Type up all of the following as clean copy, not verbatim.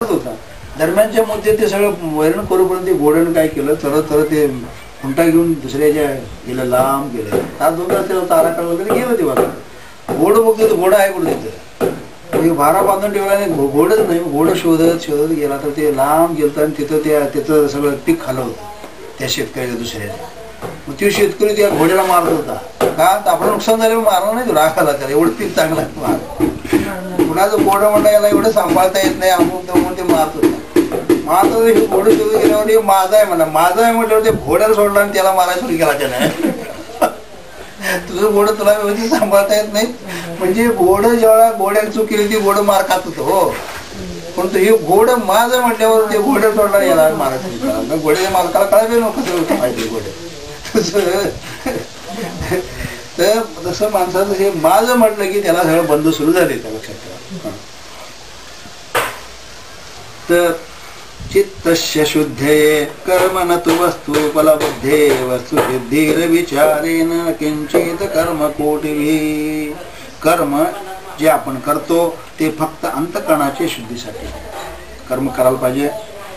होता दरम्यानच्या मध्ये ते सगळं वैरण करूपर्यंत ते घोड्यानं काय केलं, तर ते खुंटा घेऊन दुसऱ्याच्या गेलं, लांब गेलं. तास 2 तास त्याला तारा काढला वगैरे गेलं. तेव्हा घोडं बघतो, घोडा आहे कुठं तिथं भारा बांधून ठेवला नाही, घोडच नाही. घोडं शोधत गेला तर ते लांब गेलं आणि तिथं त्याचं सगळं पीक खाल्लं होतं त्या शेतकऱ्याच्या दुसऱ्याने. मग तो शेतकरी त्या घोड्याला मारत होता का, तर आपलं नुकसान झालं मारलं नाही, तो राग आला त्याला, एवढं पीक चांगलं आहे. कुणाचं घोडं म्हणणं याला एवढं सांभाळता येत नाही, अमुक ते मारत होता. माझं हे घोडं शोधून गेल्यावर माझा आहे म्हणा, माझा आहे म्हटल्यावर ते घोड्याला सोडला आणि त्याला मारायला सुरू केला त्याने. तुझं घोडं तुला व्यवस्थित सांभाळता येत नाही. म्हणजे घोडं जेव्हा घोड्याला चूक केली ती घोडं मार खात होतं हो, पण तो हे घोडं माझं म्हटल्यावर ते घोड्या सोडला याला मारायला सुरू केला. घोड्याच्या मालकाला कळावे नको पाहिजे घोडे. तर तसं माणसाचं हे माझं म्हटलं की त्याला सगळं बंद सुरू झाले. त्या लक्षात ठेवा. तर चित्तस्य शुद्धये कर्म न तु वस्तु फलबुद्धे वस्तु सिद्धीर विचारेन किंचित कर्म कोटिभी. कर्म जे आपण करतो ते फक्त अंतःकरणाच्या शुद्धीसाठी कर्म करायला पाहिजे.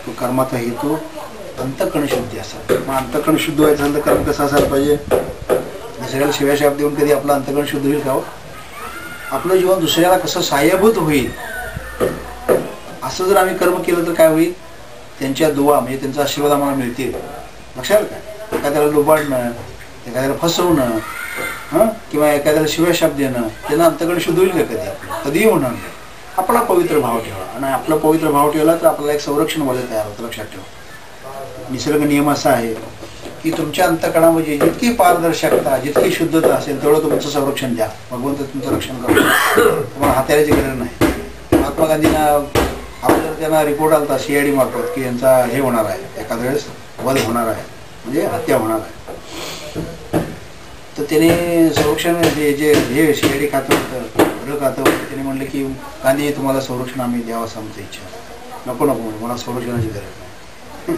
तो कर्माचा हेतू अंतःकरण शुद्धी असावी. मग अंतःकरण शुद्ध व्हायचं झालं तर कर्म कसं असायला पाहिजे. दुसऱ्याला शिव्या शाप देऊन कधी आपलं अंतःकरण शुद्ध होईल का? आपलं जीवन दुसऱ्याला कसं सहाय्यभूत होईल असं जर आम्ही कर्म केलं तर काय होईल, त्यांच्या दुवा म्हणजे त्यांचा आशीर्वाद आम्हाला मिळतील. लक्षात काय, एखाद्याला लुबाडणं, एखाद्याला फसवणं, किंवा एखाद्याला शिव्याशाप देणं, त्यांना अंतःकरण शुद्ध होईल का? कधीही होणार नाही. आपला पवित्र भाव ठेवा, आणि आपला पवित्र भाव ठेवला तर आपल्याला एक संरक्षण वलय तयार होतं. लक्षात ठेवा. निसर्ग नियम असा आहे की तुमच्या अंतःकरणामध्ये जितकी पारदर्शकता, जितकी शुद्धता असेल तेवढं तुमचं संरक्षण द्या. भगवंत तुमचं रक्षण करतो, तुम्हाला हाताळायची गरज नाही. महात्मा गांधींना अगोदर त्यांना रिपोर्ट आला CID मार्फत की यांचा हे होणार आहे, एखाद्या वेळेस वध होणार आहे, म्हणजे हत्या होणार आहे. तर त्याने संरक्षण जे CID खातं होतं, गृह खातं होतं, त्याने म्हणलं की गांधी तुम्हाला संरक्षण आम्ही द्यावं असं आमची इच्छा. नको मला संरक्षणाची गरज नाही.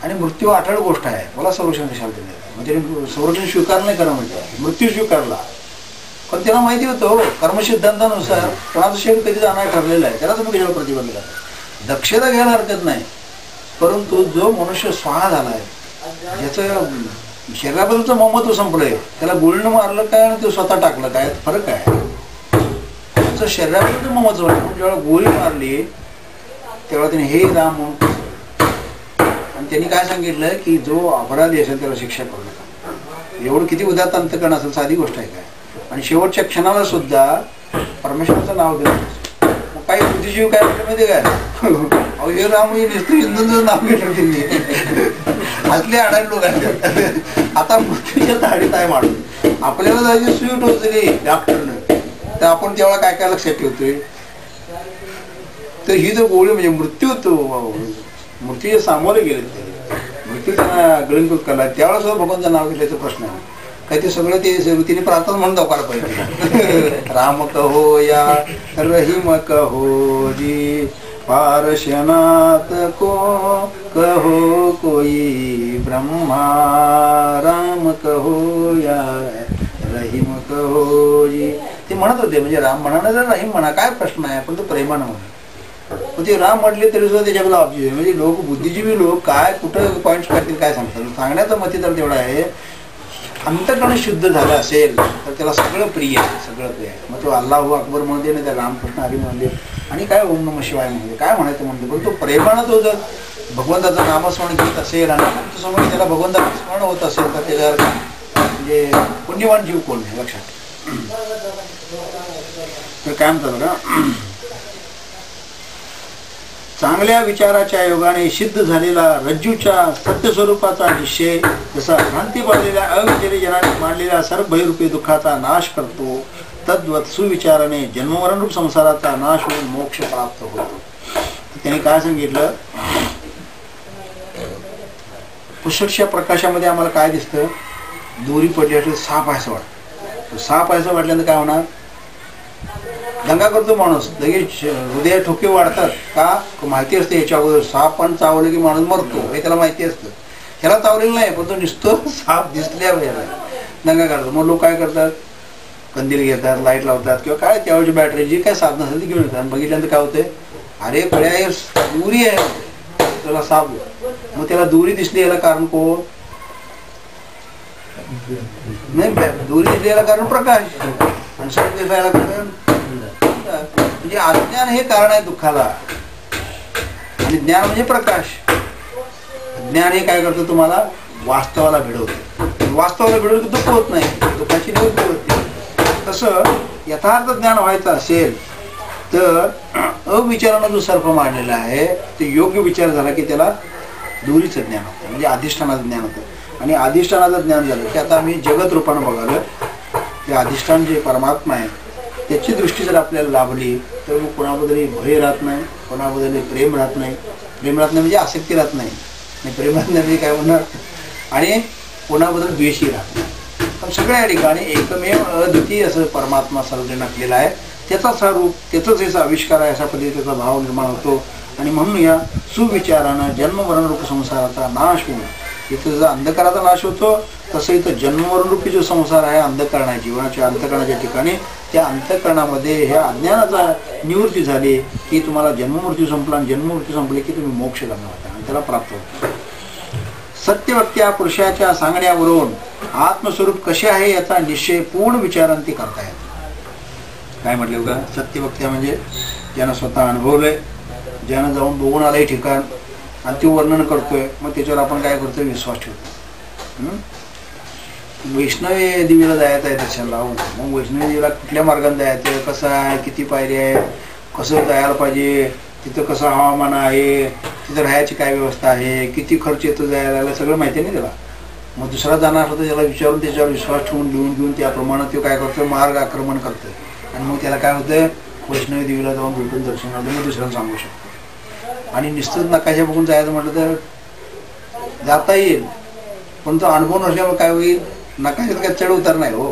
आणि मृत्यू अटळ गोष्ट आहे, मला संरक्षण कशाला दिलं. म्हणजे संरक्षण स्वीकार नाही करा, म्हणजे मृत्यू स्वीकारला. पण त्याला माहिती होतं कर्मसिद्धांतानुसार कोणाचं शरीर कधी जाणार ठरलेलं आहे, त्याला तुम्ही कशाला प्रतिबंध करा. दक्षता घ्यायला हरकत नाही, परंतु जो मनुष्य स्वाहा झाला आहे, ज्याचं शरीराबद्दलचं ममत्व संपलंय, त्याला गोळीनं मारलं काय आणि तो स्वतः टाकलं काय, फरक आहे. त्याचं शरीराबद्दलचं ममत्व म्हणून जेव्हा गोळी मारली तेव्हा त्याने हे राम, आणि त्यांनी काय सांगितलं की जो अपराधी असेल त्याला शिक्षा करू नका. एवढं किती उदात्त अंतःकरण असेल, साधी गोष्ट आहे काय. आणि शेवटच्या क्षणाला सुद्धा परमेश्वराचं नाव देतो. मग काही बुद्धिजीव काय म्हटलं माहिती काय, अहो हे राम हिंदूंचं नाव घेतलं त्यांनी. असले अडाणी लोक आहेत. आता मृत्यूच्या ताडीत आहे माणूस. आपल्याला जायची सुई टोचली डॉक्टरनं, तर आपण तेव्हा काय काय लक्षात ठेवतोय. तर ही जर गोळी म्हणजे मृत्यूच्या सामोरे गेले, मृत्यू त्यांना गळंकृत करला, त्यावेळेस भगवंताचं नाव घेतल्याचा प्रश्न आहे काय. ते सगळं ते तिने प्रार्थना म्हणून दाखवायला पाहिजे. राम कहो या रहीम कहो जी, पारशनाथ को कहो कोई ब्रह्मा. राम कहो या रहीम कहो जी, ते म्हणत होते. म्हणजे राम म्हणा ना जर रहीम म्हणा, काय प्रश्न आहे, पण तो प्रेमानं म्हणा. पण ते राम म्हटले तरी सुद्धा त्याच्याकडे ऑब्जेक्ट, म्हणजे लोक बुद्धिजीवी लोक काय कुठं पॉईंट्स काढतील काय सांगतात. सांगण्याचा मती तर तेवढा आहे, अंतःकरण शुद्ध झालं असेल तर त्याला सगळं प्रिय आहे, सगळं प्रिय आहे. मग तो अल्लाहू अकबर म्हणते ना, त्या रामकृष्ण हरी म्हणले, आणि काय ओम नमः शिवाय म्हणले, काय म्हणायचं म्हणते. पण तो प्रेमानं तो जर भगवंताचं नामस्मरण घेत असेल आणि समोर त्याला भगवंताचं स्मरण होत असेल तर त्याच्यावर म्हणजे पुण्यवान जीव कोण आहे लक्षात. तर काय म्हणतात बघा, चांगल्या विचाराच्या योगाने सिद्ध झालेला रज्जूच्या सत्य स्वरूपाचा निश्चय जसा भ्रांती पडलेल्या अविचारी मांडलेल्या सर्व भयरूपी दुःखाचा नाश करतो, तद्वत सुविचाराने जन्ममरणरूप संसाराचा नाश होऊन मोक्ष प्राप्त होतो. त्याने काय सांगितलं, पुष्कळशा प्रकाशामध्ये आम्हाला काय दिसतं, दोरी पडली साप आहे असं वाटतं. साप आहे असं वाटल्यानंतर काय होणार, दंगा करतो माणूस, लगेच हृदय ठोके वाढतात का, माहिती असते याच्या अगोदर साप पण चावलं की माणूस मरतो हे त्याला माहिती असतं. ह्याला चावलेलं नाही, पण तो निसतो साप दिसल्या दंगा करतो. मग लोक काय करतात, कंदील घेतात, लाईट लावतात, किंवा काय त्यावेळची बॅटरी जी काय साधनं असेल ती घेऊन येतात. बघितल्यानंतर काय होते, अरे कळ्या हे दुरी आहे, त्याला साप. मग त्याला दुरी दिसली याला कारण कोण नाही, दुरी दिसली याला कारण प्रकाश, आणि साप दिसायला कारण म्हणजे अज्ञान हे कारण आहे दुःखाला, आणि ज्ञान म्हणजे प्रकाश. ज्ञान हे काय करतं, तुम्हाला वास्तवाला भिडवतं. वास्तवाला भिडवलं की दुःख होत नाही, दुःखाची निवृत्ती होते. तसं यथार्थ ज्ञान व्हायचं असेल तर अविचारानं जो सर्प मांडलेला आहे ते योग्य विचार झाला की त्याला दुरीचं ज्ञान होतं, म्हणजे अधिष्ठानाचं ज्ञान होतं. आणि अधिष्ठानाचं ज्ञान झालं की आता आम्ही जगत रूपानं बघालो, ते अधिष्ठान जे परमात्मा आहे त्याची दृष्टी जर आपल्याला लाभली तर मग कोणाबद्दलही भय राहत नाही, कोणाबद्दलही प्रेम राहत नाही. प्रेम राहत नाही म्हणजे आसक्ती राहत नाही, प्रेम राहत नाही म्हणजे काय म्हणणार, आणि कोणाबद्दल द्वेषही राहत नाही. पण सगळ्या ठिकाणी एकमेव अद्वितीय असं परमात्मा सर्व नटलेला आहे, त्याचाच हा रूप, त्याचाच याचा आविष्कार आहे, अशा पद्धतीचा भाव निर्माण होतो. आणि म्हणून या सुविचारानं जन्ममरणरूप संसाराचा नाश होऊन, इथं जर अंधकाराचा नाश होतो तसं इथं जन्ममरणरूपी जो संसार आहे, अंधकरण आहे जीवनाच्या अंतःकरणाच्या ठिकाणी, त्या अंतःकरणामध्ये ह्या अज्ञानाचा निवृत्ती झाली की तुम्हाला जन्ममृत्यू संपला, आणि जन्ममृत्यू संपले की तुम्ही मोक्ष करणार होता आणि त्याला प्राप्त होता. सत्यवक्त्या पुरुषाच्या सांगण्यावरून आत्मस्वरूप कसे आहे याचा निश्चय पूर्ण विचारांती करता येतो. काय म्हटलं का, सत्यवक्त्या म्हणजे ज्यानं स्वतः अनुभवलंय, ज्यानं जाऊन बघून आलंय ठिकाण आणि ते वर्णन करतोय, मग त्याच्यावर आपण काय करतोय, विश्वास ठेवतो. वैष्णवी देवीला जायचं आहे दर्शन लावून, मग वैष्णवी देवीला कुठल्या मार्गाने जायचं, कसं आहे, किती पायरी आहे, कसं जायला पाहिजे, तिथं कसं हवामान आहे, तिथं राहायची काय व्यवस्था आहे, किती खर्च येतो जायला, सगळं माहिती नाही त्याला. मग दुसरा जाणार असतो त्याला विचारून त्याच्यावर विश्वास ठेवून लिहून घेऊन त्याप्रमाणे तो काय करतोय, मार्ग आक्रमण करतोय. आणि मग त्याला काय होतंय, वैष्णवी देवीला जाऊन भेटून दर्शन घालून मग दुसऱ्याला सांगू शकतो. आणि नुसतंच नकाशा बघून जायचं म्हटलं तर जाता येईल, पण तो अनुभव नसल्यामुळे काय होईल, नकाशात काय चढ उतार नाही हो.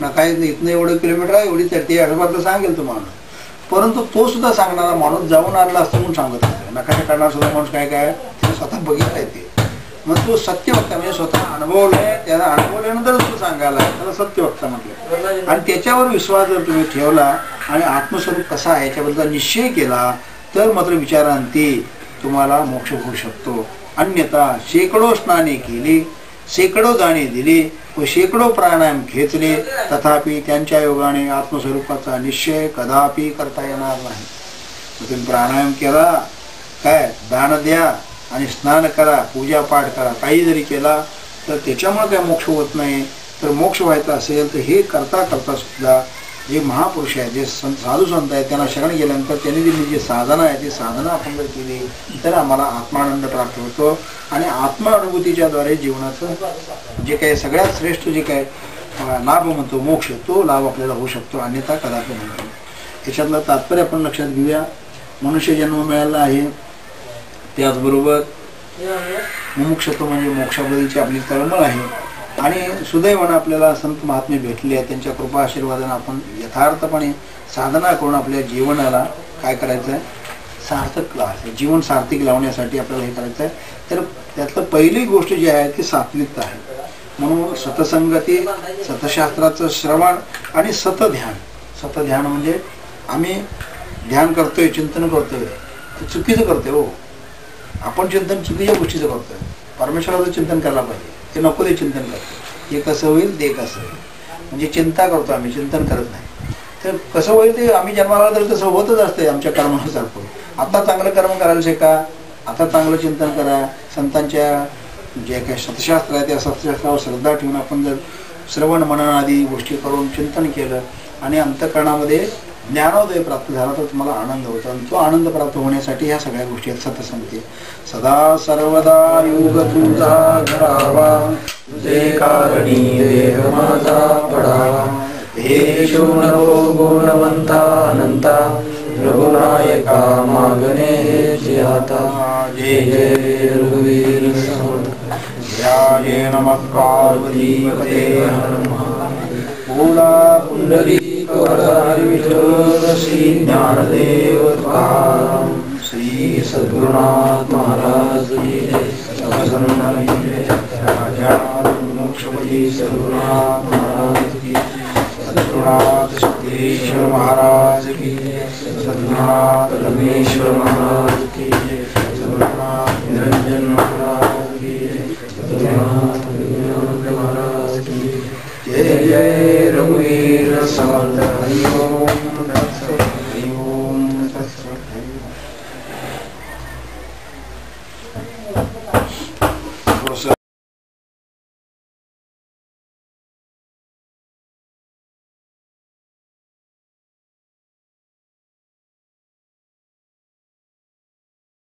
नकाशात इथनं एवढं किलोमीटर आहे, एवढी चढते आठवड्यात तर सांगेल तो माणूस, परंतु तो सुद्धा सांगणारा माणूस जाऊन आणला असतो म्हणून सांगत नाही. नकाशा काढणारा सुद्धा माणूस काय काय स्वतः बघितलंय ते, मग तो सत्यवक्ता म्हणजे स्वतः अनुभवलंय, त्याला अनुभवल्यानंतर तो सांगायला त्याला सत्यवक्ता म्हटलं. आणि त्याच्यावर विश्वास जर तुम्ही ठेवला आणि आत्मस्वरूप कसा आहे याच्याबद्दल निश्चय केला तर मात्र विचारांती तुम्हाला मोक्ष होऊ शकतो. अन्यथा शेकडो स्नाने केली, शेकडो दाणे दिली व शेकडो प्राणायाम घेतले, तथापि त्यांच्या योगाने आत्मस्वरूपाचा निश्चय कदापि करता येणार नाही. तुम्ही प्राणायाम केला, काय दान द्या आणि स्नान करा, पूजा पाठ करा, काही जरी केला तर त्याच्यामुळे काय मोक्ष होत नाही. तर मोक्ष व्हायचा असेल तर हे करता करता सुद्धा जे महापुरुष आहेत, जे साधू संत आहेत, त्यांना शरण गेल्यानंतर त्यांनी दिली जी साधना आहे ती साधना आपण जर केली तर आम्हाला आत्मानंद प्राप्त होतो. आणि आत्मानुभूतीच्या द्वारे जीवनाचं जे काही सगळ्यात श्रेष्ठ जे काय लाभ म्हणतो मोक्ष, तो लाभ आपल्याला होऊ शकतो, अन्यथा कदापि नाही. याच्यातलं तात्पर्य आपण लक्षात घेऊया. मनुष्य जन्म मिळाला आहे, त्याचबरोबर मुमुक्षत्व म्हणजे मोक्षाबद्दलची आपली तळमळ आहे. आणि सुदैवानं आपल्याला संत महात्मे भेटले आहेत, त्यांच्या कृपा आशीर्वादानं आपण यथार्थपणे साधना करून आपल्या जीवनाला काय करायचं आहे, सार्थक लावायचं, जीवन सार्थक लावण्यासाठी आपल्याला हे करायचं आहे. तर त्यातलं पहिली गोष्ट जी आहे ती सात्विकता आहे. म्हणून सतसंगती, सतशास्त्राचं श्रवण आणि सतध्यान. सतध्यान म्हणजे आम्ही ध्यान करतोय, चिंतन करतोय, चुकीचं करतोय हो. आपण चिंतन चुकीच्या गोष्टीचं करतोय. परमेश्वराचं चिंतन करायला पाहिजे, ते नको ते चिंतन करतो. हे कसं होईल, ते कसं होईल, म्हणजे चिंता करतो आम्ही, चिंतन करत नाही. तर कसं होईल ते आम्ही जन्माला तर तसं होतच असते आमच्या कर्मानुसार. आता चांगलं कर्म करायला शिका, आता चांगलं चिंतन करा. संतांच्या जे काही सतशास्त्र आहे त्या सतशास्त्रावर श्रद्धा ठेवून आपण जर श्रवण मनन आदी गोष्टी करून चिंतन केलं आणि अंतःकरणामध्ये ज्ञानोदय प्राप्त झाला तर तुम्हाला आनंद होतो. आणि तो आनंद प्राप्त होण्यासाठी ह्या सगळ्या गोष्टी आहेत सतसंगती. सदा सर्वदा योग तुझा घडावा, तुझे कारणी देह माझा पडावा. हे शून्यो गुणवंता अनंता, रघुनायका मागणे जे आता. जय जय रघुवीर समर्थ. जय नमः पार्वती पते हर भोला पुंडरीक वरदारी विठ्ठल. श्री ज्ञानदेव तुकाराम, श्री सद्गुरुनाथ महाराज की जय. राजा मोक्षपती सद्गुरुनाथ महाराज की. सद्गुरुनाथ सिद्धेश्वर महाराज की जय, सद्गुरुनाथ रमेश्वर महाराज की जय, सद्गुरुनाथ निरंजन महाराज की जय, सद्गुरुनाथ निरंजन महाराज की जय। जय जय रघुवीर समर्थ हरि ओम।